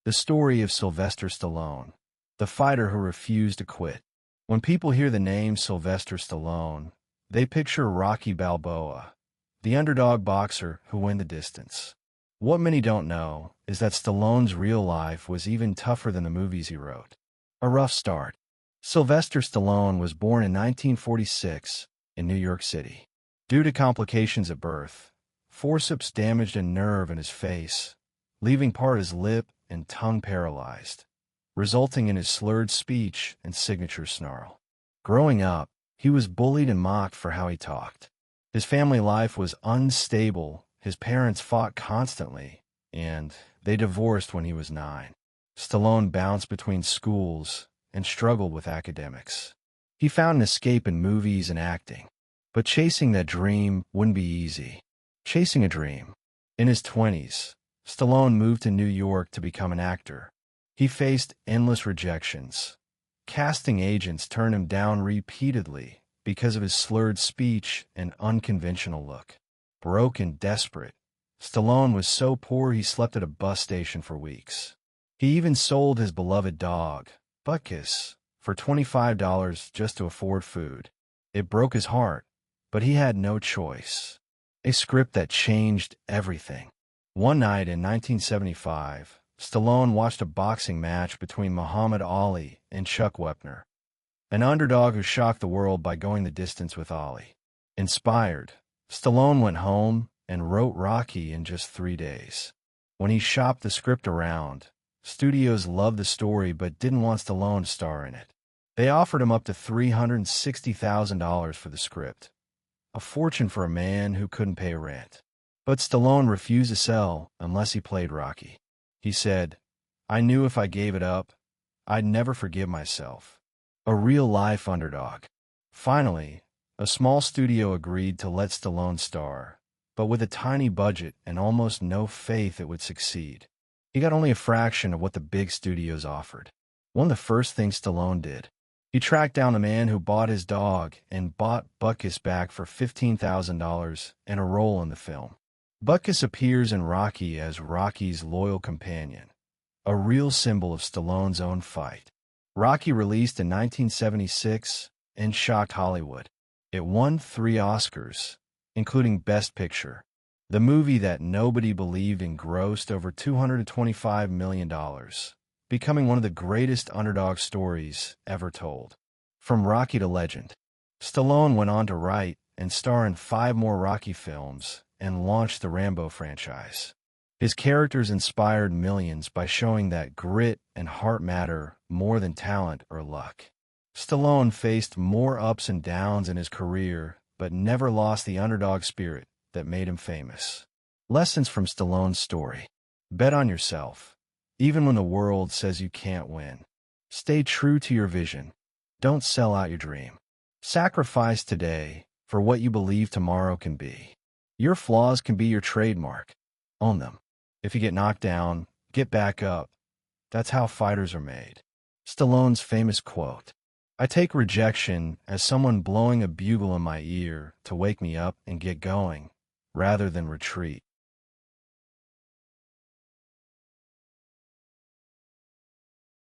The story of Sylvester Stallone, the fighter who refused to quit. When people hear the name Sylvester Stallone, they picture Rocky Balboa, the underdog boxer who won the distance. What many don't know is that Stallone's real life was even tougher than the movies he wrote. A rough start. Sylvester Stallone was born in 1946 in New York City. Due to complications at birth, forceps damaged a nerve in his face, leaving part of his lip and tongue paralyzed, resulting in his slurred speech and signature snarl. Growing up, he was bullied and mocked for how he talked. His family life was unstable, his parents fought constantly, and they divorced when he was 9. Stallone bounced between schools and struggled with academics. He found an escape in movies and acting, but chasing that dream wouldn't be easy. Chasing a dream. In his 20s, Stallone moved to New York to become an actor. He faced endless rejections. Casting agents turned him down repeatedly because of his slurred speech and unconventional look. Broke and desperate, Stallone was so poor he slept at a bus station for weeks. He even sold his beloved dog, Butkus, for $25 just to afford food. It broke his heart, but he had no choice. A script that changed everything. One night in 1975, Stallone watched a boxing match between Muhammad Ali and Chuck Wepner, an underdog who shocked the world by going the distance with Ali. Inspired, Stallone went home and wrote Rocky in just 3 days. When he shopped the script around, studios loved the story but didn't want Stallone to star in it. They offered him up to $360,000 for the script, a fortune for a man who couldn't pay rent. But Stallone refused to sell unless he played Rocky. He said, "I knew if I gave it up, I'd never forgive myself." A real-life underdog. Finally, a small studio agreed to let Stallone star, but with a tiny budget and almost no faith it would succeed. He got only a fraction of what the big studios offered. One of the first things Stallone did, he tracked down a man who bought his dog and bought Butkus back for $15,000 and a role in the film. Butkus appears in Rocky as Rocky's loyal companion, a real symbol of Stallone's own fight. Rocky released in 1976 and shocked Hollywood. It won 3 Oscars, including Best Picture. The movie that nobody believed in grossed over $225 million, becoming one of the greatest underdog stories ever told. From Rocky to legend, Stallone went on to write and star in 5 more Rocky films and launched the Rambo franchise. His characters inspired millions by showing that grit and heart matter more than talent or luck. Stallone faced more ups and downs in his career, but never lost the underdog spirit that made him famous. Lessons from Stallone's story. Bet on yourself, even when the world says you can't win. Stay true to your vision. Don't sell out your dream. Sacrifice today for what you believe tomorrow can be. Your flaws can be your trademark. Own them. If you get knocked down, get back up. That's how fighters are made. Stallone's famous quote, "I take rejection as someone blowing a bugle in my ear to wake me up and get going, rather than retreat."